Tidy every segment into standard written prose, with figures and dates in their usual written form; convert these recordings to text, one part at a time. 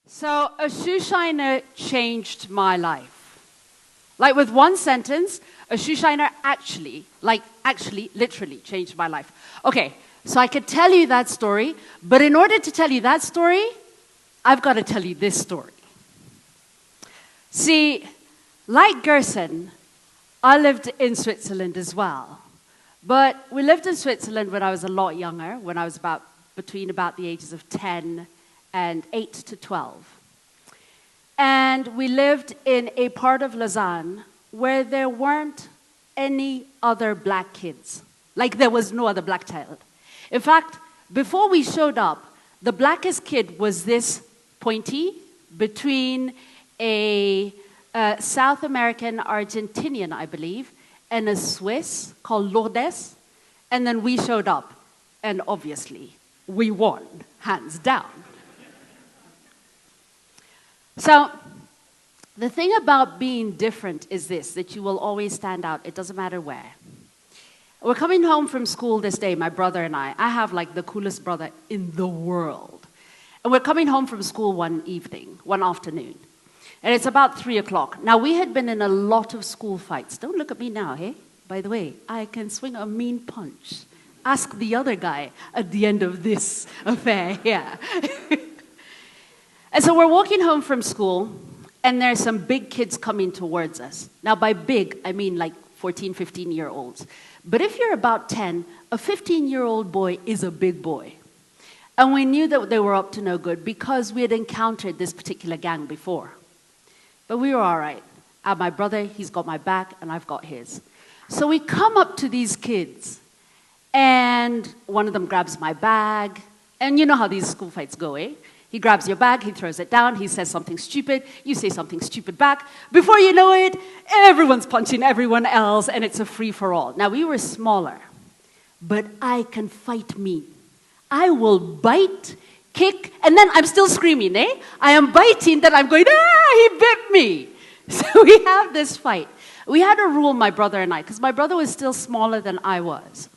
So a shoe shiner changed my life. Like with one sentence, a shoe shiner actually, literally changed my life. Okay, so I could tell you that story, but in order to tell you that story, I've got to tell you this story. See, like Gerson, I lived in Switzerland as well. But we lived in Switzerland when I was a lot younger, when I was between the ages of 10 and 8 to 12. And we lived in a part of Lausanne where there weren't any other black kids. Like there was no other black child. In fact, before we showed up, the blackest kid was this pointy between a South American Argentinian, I believe, and a Swiss called Lourdes. And then we showed up. And obviously, we won, hands down. So, the thing about being different is this, that you will always stand out. It doesn't matter where. We're coming home from school this day, my brother and I. I have like the coolest brother in the world. And we're coming home from school one afternoon. And it's about 3 o'clock. Now, we had been in a lot of school fights. Don't look at me now, hey? By the way, I can swing a mean punch. Ask the other guy at the end of this affair here. And so we're walking home from school, and there's some big kids coming towards us. Now, by big, I mean like 14, 15-year-olds. But if you're about 10, a 15-year-old boy is a big boy. And we knew that they were up to no good because we had encountered this particular gang before. But we were all right. My brother, he's got my back, and I've got his. So we come up to these kids, and one of them grabs my bag. And you know how these school fights go, eh? He grabs your bag, he throws it down, he says something stupid, you say something stupid back. Before you know it, everyone's punching everyone else, and it's a free-for-all. Now, we were smaller, but I can fight mean. I will bite, kick, and then I'm still screaming, eh? I am biting, then I'm going, he bit me. So we have this fight. We had a rule, my brother and I, because my brother was still smaller than I was.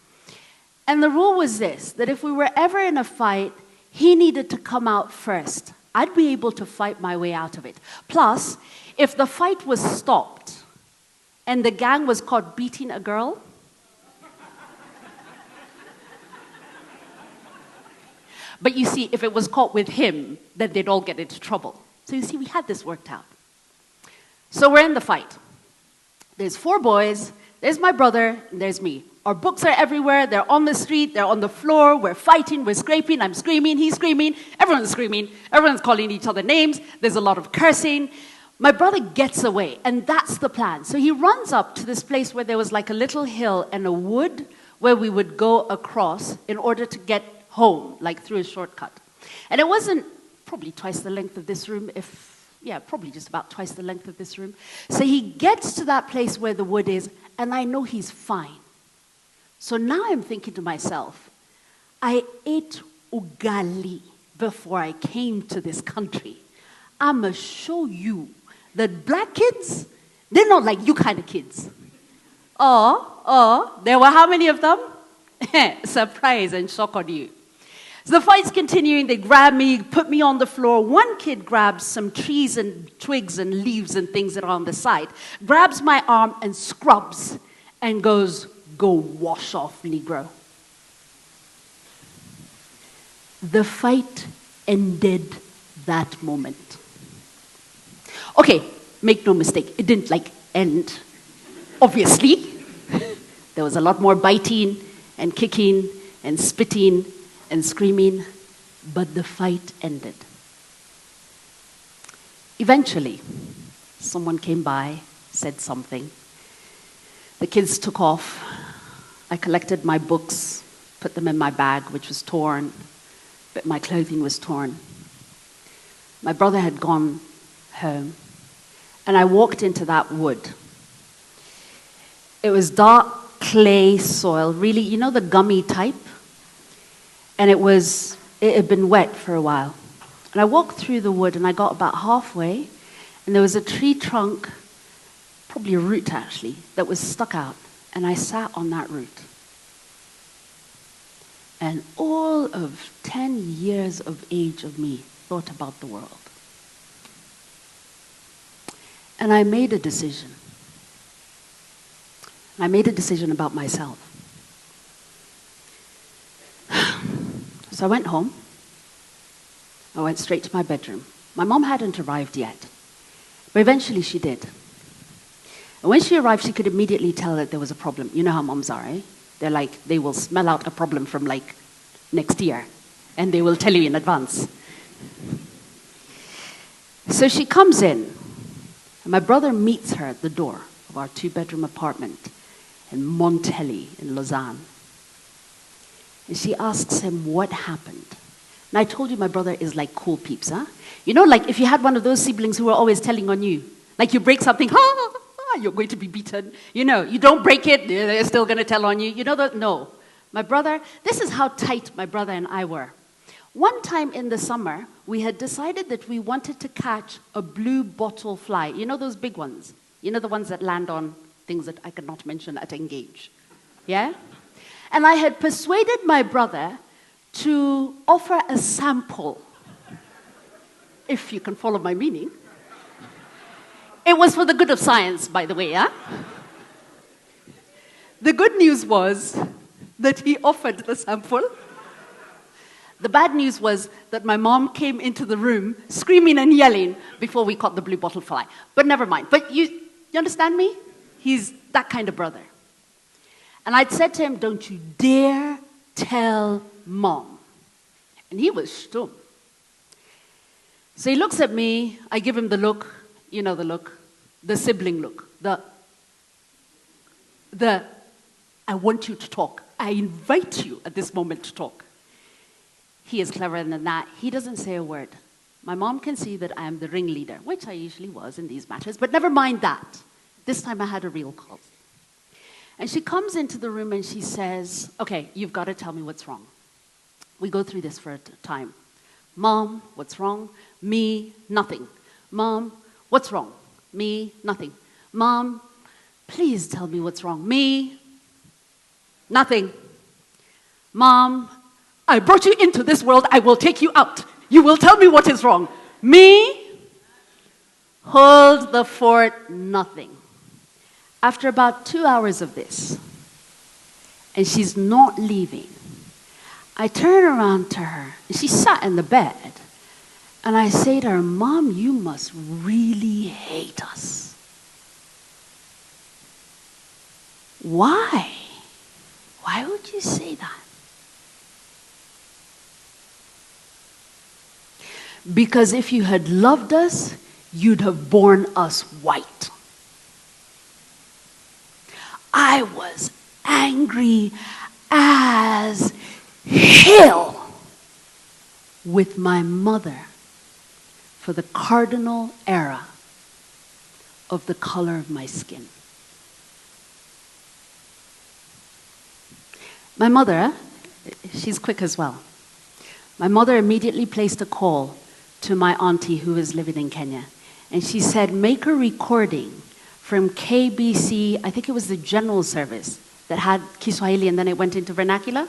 And the rule was this, that if we were ever in a fight, he needed to come out first. I'd be able to fight my way out of it. Plus, if the fight was stopped and the gang was caught beating a girl, but you see, if it was caught with him, then they'd all get into trouble. So you see, we had this worked out. So we're in the fight. There's 4 boys, there's my brother, and there's me. Our books are everywhere, they're on the street, they're on the floor, we're fighting, we're scraping, I'm screaming, he's screaming, everyone's calling each other names, there's a lot of cursing. My brother gets away, and that's the plan. So he runs up to this place where there was like a little hill and a wood where we would go across in order to get home, like through a shortcut. And it wasn't probably twice the length of this room, probably just about twice the length of this room. So he gets to that place where the wood is, and I know he's fine. So now I'm thinking to myself, I ate ugali before I came to this country. I'm going to show you that black kids, they're not like you kind of kids. There were how many of them? Surprise and shock on you. So the fight's continuing, they grab me, put me on the floor. One kid grabs some trees and twigs and leaves and things that are on the side, grabs my arm and scrubs and goes, "Go wash off, Negro." The fight ended that moment. Okay, make no mistake, it didn't end, obviously. There was a lot more biting and kicking and spitting and screaming, but the fight ended. Eventually, someone came by, said something. The kids took off. I collected my books, put them in my bag, which was torn, but my clothing was torn. My brother had gone home, and I walked into that wood. It was dark clay soil, really, you know the gummy type? And it had been wet for a while. And I walked through the wood, and I got about halfway, and there was a tree trunk, probably a root actually, that was stuck out. And I sat on that root. And all of 10 years of age of me thought about the world. And I made a decision. I made a decision about myself. So I went home. I went straight to my bedroom. My mom hadn't arrived yet, but eventually she did. And when she arrived, she could immediately tell that there was a problem. You know how moms are, eh? They're like, they will smell out a problem from like next year, and they will tell you in advance. So she comes in, and my brother meets her at the door of our 2-bedroom apartment in Montelli in Lausanne. And she asks him what happened. And I told you my brother is like cool peeps, huh? You know, like if you had one of those siblings who were always telling on you, like you break something, you're going to be beaten. You know, you don't break it, they're still going to tell on you. You know that? No. My brother, this is how tight my brother and I were. One time in the summer, we had decided that we wanted to catch a blue bottle fly. You know those big ones? You know the ones that land on things that I cannot mention at Engage. Yeah? And I had persuaded my brother to offer a sample, if you can follow my meaning. It was for the good of science, by the way, yeah? The good news was that he offered the sample. The bad news was that my mom came into the room screaming and yelling before we caught the blue bottle fly. But never mind. But you understand me? He's that kind of brother. And I'd said to him, don't you dare tell Mom. And he was stumm. So he looks at me, I give him the look, you know the look, the sibling look, the I want you to talk. I invite you at this moment to talk. He is cleverer than that. He doesn't say a word. My mom can see that I am the ringleader, which I usually was in these matters, but never mind that. This time I had a real cause. And she comes into the room and she says, okay, you've got to tell me what's wrong. We go through this for a time. Mom, what's wrong? Me, nothing. Mom, what's wrong? Me, nothing. Mom, please tell me what's wrong. Me, nothing. Mom, I brought you into this world. I will take you out. You will tell me what is wrong. Me, hold the fort, nothing. After about 2 hours of this, and she's not leaving, I turn around to her, and she sat in the bed, and I say to her, Mom, you must really hate us. Why? Why would you say that? Because if you had loved us, you'd have born us white. I was angry as hell with my mother for the cardinal error of the color of my skin. My mother, she's quick as well. My mother immediately placed a call to my auntie who was living in Kenya. And she said, make a recording from KBC, I think it was the general service that had Kiswahili and then it went into vernacular,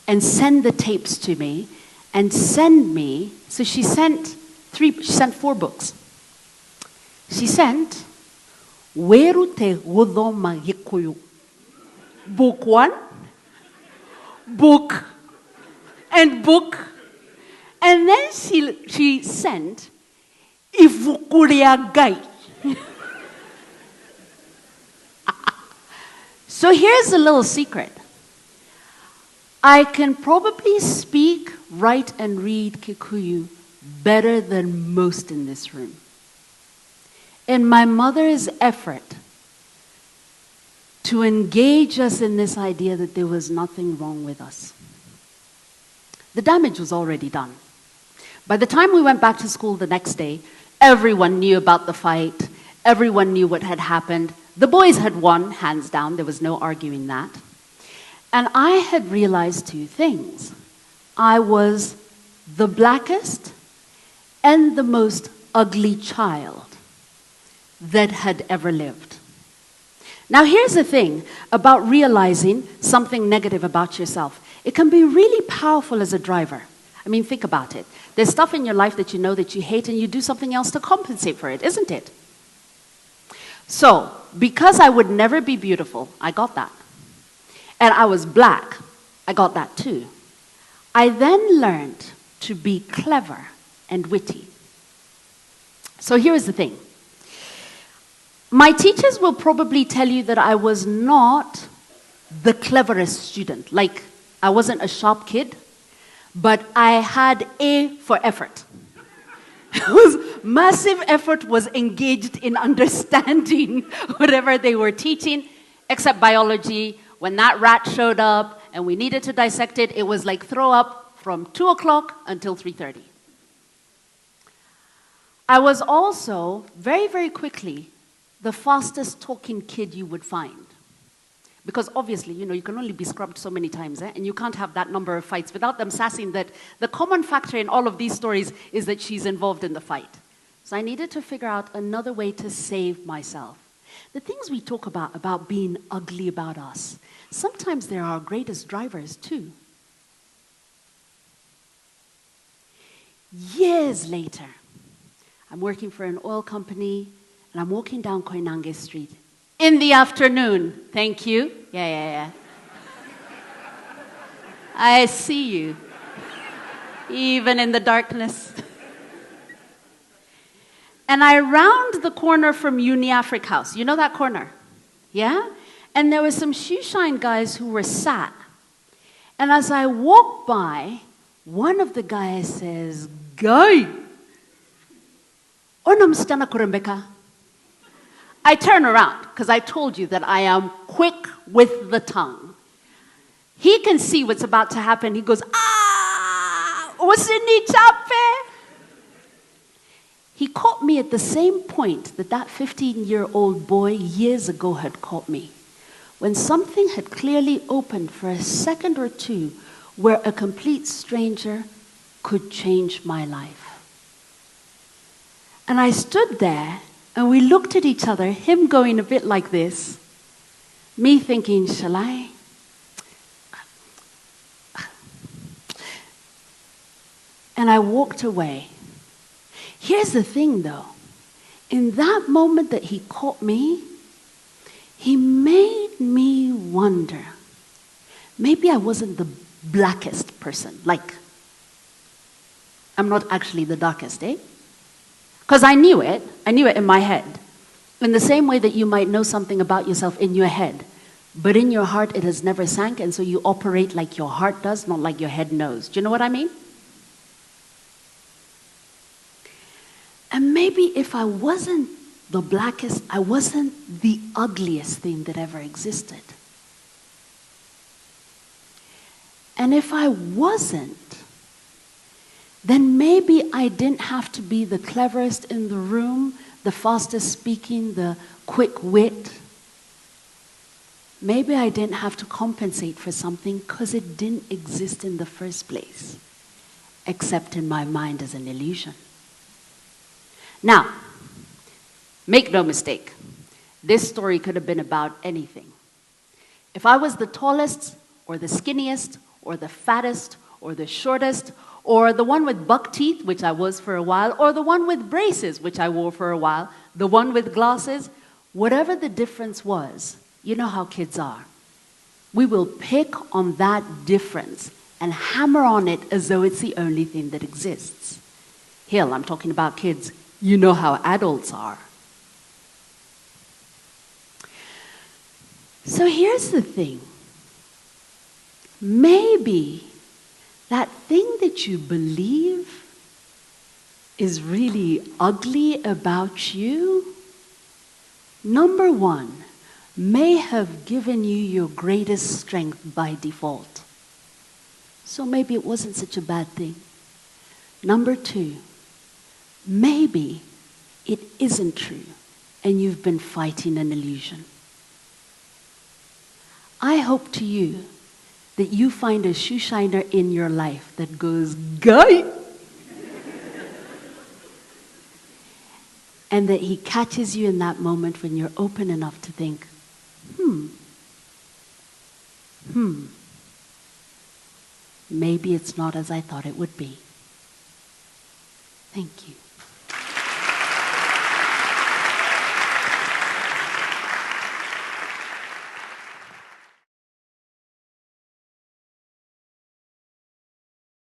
and send the tapes to me and send me, so she sent 4 books. She sent Weru Te Wudoma Gikuyu, book 1, book, and book, and then she sent Ivukuria Gai. So here's a little secret. I can probably speak, write, and read Kikuyu better than most in this room. In my mother's effort to engage us in this idea that there was nothing wrong with us, the damage was already done. By the time we went back to school the next day, everyone knew about the fight. Everyone knew what had happened. The boys had won, hands down. There was no arguing that. And I had realized 2 things. I was the blackest and the most ugly child that had ever lived. Now here's the thing about realizing something negative about yourself. It can be really powerful as a driver. I mean, think about it. There's stuff in your life that you know that you hate and you do something else to compensate for it, isn't it? So, because I would never be beautiful, I got that. And I was black, I got that too. I then learned to be clever and witty. So here's the thing. My teachers will probably tell you that I was not the cleverest student. Like, I wasn't a sharp kid, but I had A for effort. Massive effort was engaged in understanding whatever they were teaching, except biology. When that rat showed up and we needed to dissect it, it was like throw up from 2 o'clock until 3:30. I was also, very, very quickly, the fastest talking kid you would find. Because obviously, you can only be scrubbed so many times, and you can't have that number of fights without them sassing that the common factor in all of these stories is that she's involved in the fight. So I needed to figure out another way to save myself. The things we talk about being ugly about us, sometimes they're our greatest drivers too. Years later, I'm working for an oil company, and I'm walking down Koinange Street. In the afternoon. Thank you. Yeah. I see you. Even in the darkness. And I round the corner from Uniafric House. You know that corner? Yeah? And there were some shoeshine guys who were sat. And as I walk by, one of the guys says, "Guy, onamstana kurembeka." I turn around, because I told you that I am quick with the tongue. He can see what's about to happen. He goes, usini chape. He caught me at the same point that 15-year-old boy years ago had caught me, when something had clearly opened for a second or two where a complete stranger could change my life. And I stood there, and we looked at each other, him going a bit like this, me thinking, shall I? And I walked away. Here's the thing though, in that moment that he caught me, he made me wonder, maybe I wasn't the blackest person, like, I'm not actually the darkest, eh? Because I knew it in my head. In the same way that you might know something about yourself in your head, but in your heart it has never sank, and so you operate like your heart does, not like your head knows. Do you know what I mean? And maybe if I wasn't the blackest, I wasn't the ugliest thing that ever existed. And if I wasn't, then maybe I didn't have to be the cleverest in the room, the fastest speaking, the quick wit. Maybe I didn't have to compensate for something because it didn't exist in the first place, except in my mind as an illusion. Now, make no mistake, this story could have been about anything. If I was the tallest, or the skinniest, or the fattest, or the shortest, or the one with buck teeth, which I was for a while, or the one with braces, which I wore for a while, the one with glasses, whatever the difference was, you know how kids are. We will pick on that difference and hammer on it as though it's the only thing that exists. Hell, I'm talking about kids. You know how adults are. So here's the thing. Maybe that thing that you believe is really ugly about you, number one, may have given you your greatest strength by default. So maybe it wasn't such a bad thing. Number two, maybe it isn't true and you've been fighting an illusion. I hope to you that you find a shoeshiner in your life that goes, "Guy!" and that he catches you in that moment when you're open enough to think, maybe it's not as I thought it would be. Thank you.